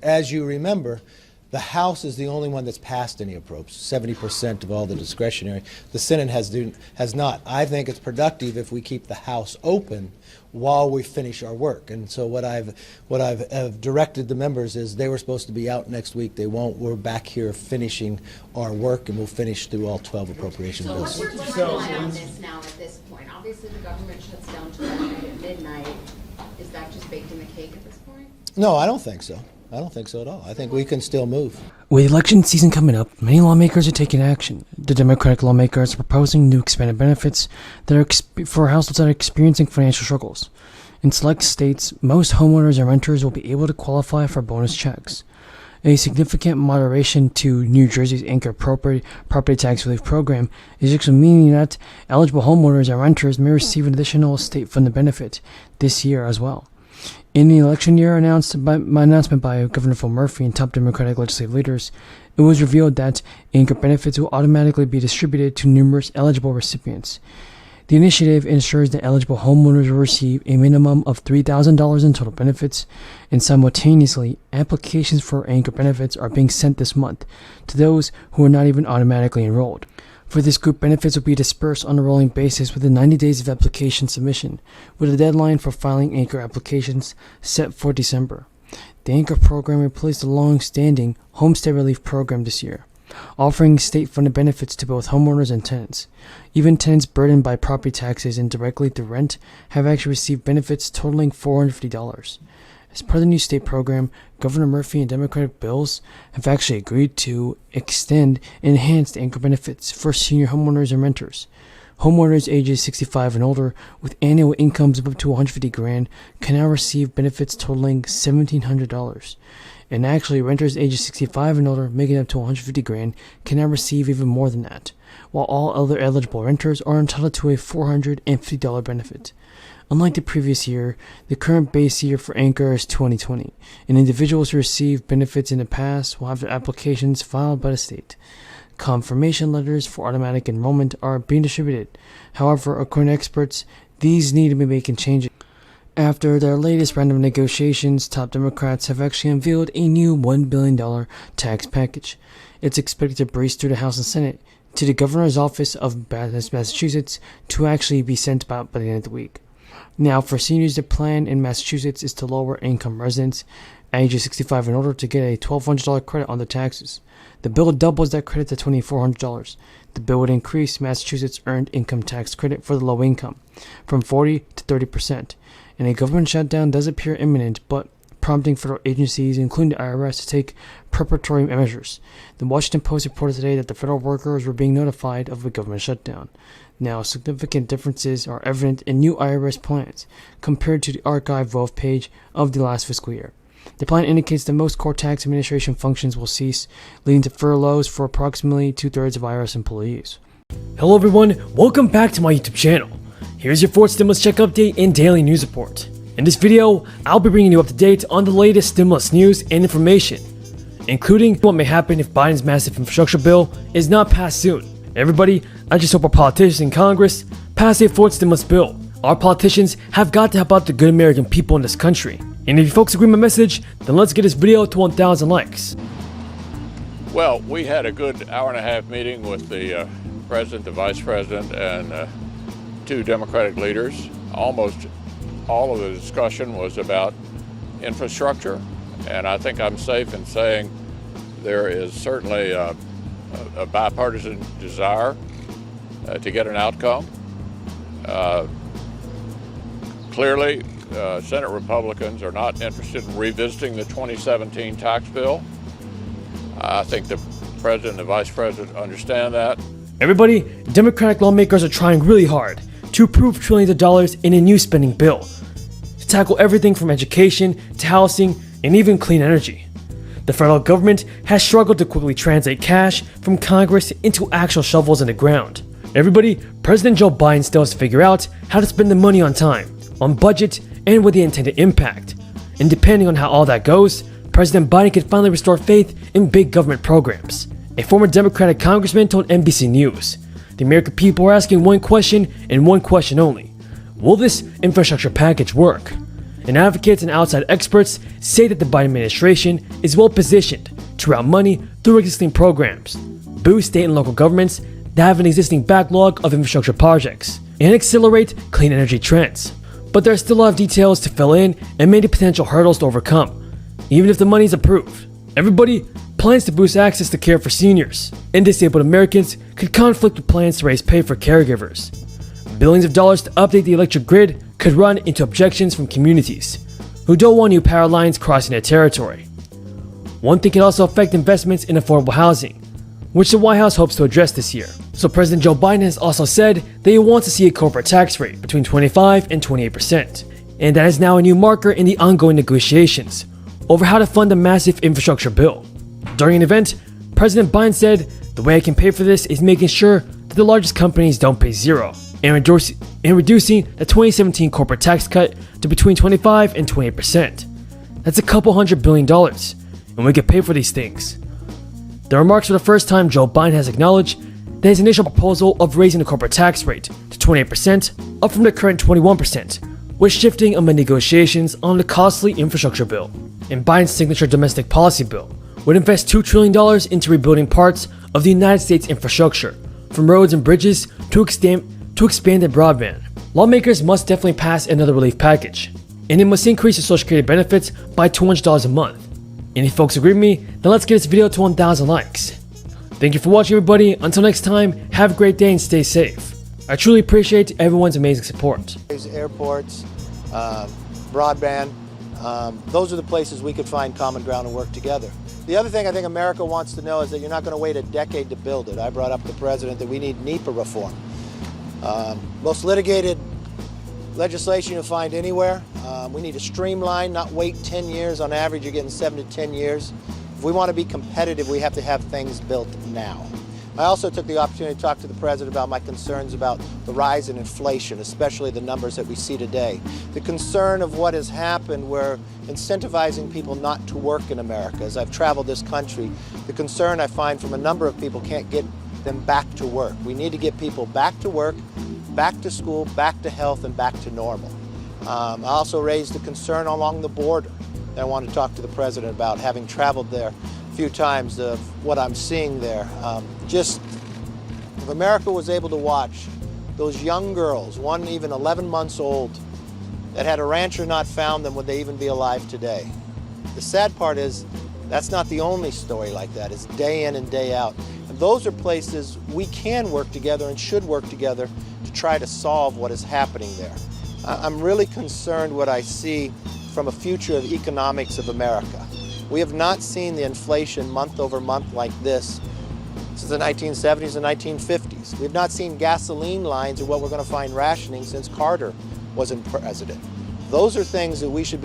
As you remember, the House is the only one that's passed any appropriations, 70% of all the discretionary. The Senate has not. I think it's productive if we keep the House open while we finish our work. And so what I've directed the members is they were supposed to be out next week. They won't. We're back here finishing our work, and we'll finish through all 12 appropriation bills. So what's your timeline on this now at this point? Obviously the government shuts down tomorrow night at midnight. Is that just baked in the cake at this point? No, I don't think so. I don't think so at all. I think we can still move. With election season coming up, many lawmakers are taking action. The Democratic lawmakers are proposing new expanded benefits that are for households that are experiencing financial struggles. In select states, most homeowners and renters will be able to qualify for bonus checks. A significant moderation to New Jersey's anchor property tax relief program is actually meaning that eligible homeowners and renters may receive an additional state-funded benefit this year as well. In the election year announcement by Governor Phil Murphy and top Democratic legislative leaders, it was revealed that anchor benefits will automatically be distributed to numerous eligible recipients. The initiative ensures that eligible homeowners will receive a minimum of $3,000 in total benefits, and simultaneously, applications for anchor benefits are being sent this month to those who are not even automatically enrolled. For this group, benefits will be dispersed on a rolling basis within 90 days of application submission, with a deadline for filing anchor applications set for December. The anchor program replaced the long-standing homestead relief program this year, offering state-funded benefits to both homeowners and tenants. Even tenants burdened by property taxes and directly through rent have actually received benefits totaling $450. As part of the new state program, Governor Murphy and Democratic bills have actually agreed to extend enhanced anchor benefits for senior homeowners and renters. Homeowners ages 65 and older with annual incomes of up to $150,000 can now receive benefits totaling $1,700. And actually, renters ages 65 and older making up to $150,000 can now receive even more than that, while all other eligible renters are entitled to a $450 benefit. Unlike the previous year, the current base year for Anchor is 2020, and individuals who received benefits in the past will have their applications filed by the state. Confirmation letters for automatic enrollment are being distributed. However, according to experts, these need to be making changes. After their latest round of negotiations, top Democrats have actually unveiled a new $1 billion tax package. It's expected to breeze through the House and Senate to the governor's office of Massachusetts to actually be sent about by the end of the week. Now, for seniors, the plan in Massachusetts is to lower income residents ages 65 and older to get a $1,200 credit on their taxes. The bill doubles that credit to $2,400. The bill would increase Massachusetts' earned income tax credit for the low income from 40 to 30%. And a government shutdown does appear imminent, but prompting federal agencies, including the IRS, to take preparatory measures. The Washington Post reported today that the federal workers were being notified of a government shutdown. Now, significant differences are evident in new IRS plans compared to the archive wealth page of the last fiscal year. The plan indicates that most core tax administration functions will cease, leading to furloughs for approximately 2/3 of IRS employees. Hello everyone, welcome back to my YouTube channel. Here's your fourth stimulus check update and daily news report. In this video, I'll be bringing you up to date on the latest stimulus news and information, including what may happen if Biden's massive infrastructure bill is not passed soon. Everybody, I just hope our politicians in Congress pass a fourth stimulus bill. Our politicians have got to help out the good American people in this country. And if you folks agree with my message, then let's get this video to 1,000 likes. Well, we had a good hour-and-a-half meeting with the president, the vice president, and two Democratic leaders. Almost all of the discussion was about infrastructure, and I think I'm safe in saying there is certainly a bipartisan desire to get an outcome. Clearly, Senate Republicans are not interested in revisiting the 2017 tax bill. I think the president and the vice president understand that. Everybody, Democratic lawmakers are trying really hard to approve trillions of dollars in a new spending bill to tackle everything from education to housing and even clean energy. The federal government has struggled to quickly translate cash from Congress into actual shovels in the ground. Everybody, President Joe Biden still has to figure out how to spend the money on time, on budget, and with the intended impact. And depending on how all that goes, President Biden can finally restore faith in big government programs. A former Democratic congressman told NBC News, "The American people are asking one question and one question only. Will this infrastructure package work?" And advocates and outside experts say that the Biden administration is well positioned to route money through existing programs, boost state and local governments that have an existing backlog of infrastructure projects, and accelerate clean energy trends. But there are still a lot of details to fill in and many potential hurdles to overcome. Even if the money is approved, everybody plans to boost access to care for seniors, and disabled Americans could conflict with plans to raise pay for caregivers. Billions of dollars to update the electric grid could run into objections from communities who don't want new power lines crossing their territory. One thing could also affect investments in affordable housing, which the White House hopes to address this year. So President Joe Biden has also said that he wants to see a corporate tax rate between 25 and 28%, and that is now a new marker in the ongoing negotiations over how to fund a massive infrastructure bill. During an event, President Biden said, "The way I can pay for this is making sure that the largest companies don't pay zero, and reducing the 2017 corporate tax cut to between 25 and 28%. That's a couple $100 billion, and we can pay for these things." The remarks were the first time Joe Biden has acknowledged that his initial proposal of raising the corporate tax rate to 28%, up from the current 21%, was shifting amid negotiations on the costly infrastructure bill. And Biden's signature domestic policy bill would invest $2 trillion into rebuilding parts of the United States infrastructure, from roads and bridges to expanded broadband. Lawmakers must definitely pass another relief package, and it must increase the Social Security benefits by $200 a month. And if folks agree with me, then let's get this video to 1,000 likes. Thank you for watching, everybody. Until next time, have a great day and stay safe. I truly appreciate everyone's amazing support. Airports, broadband, those are the places we could find common ground and work together. The other thing I think America wants to know is that you're not going to wait a decade to build it. I brought up to the president that we need NEPA reform. Most litigated legislation you'll find anywhere. We need to streamline, not wait 10 years. On average, you're getting 7 to 10 years. If we want to be competitive, we have to have things built now. I also took the opportunity to talk to the president about my concerns about the rise in inflation, especially the numbers that we see today. The concern of what has happened where incentivizing people not to work in America. As I've traveled this country, the concern I find from a number of people can't get them back to work. We need to get people back to work, back to school, back to health, and back to normal. I also raised the concern along the border that I want to talk to the president about, having traveled there a few times, of what I'm seeing there. Just, if America was able to watch those young girls, one even 11 months old, that had a rancher not found them, would they even be alive today? The sad part is, that's not the only story like that. It's day in and day out. And those are places we can work together and should work together to try to solve what is happening there. I'm really concerned what I see from a future of economics of America. We have not seen the inflation month over month like this since the 1970s and 1950s. We've not seen gasoline lines or what we're going to find rationing since Carter was president. Those are things that we should be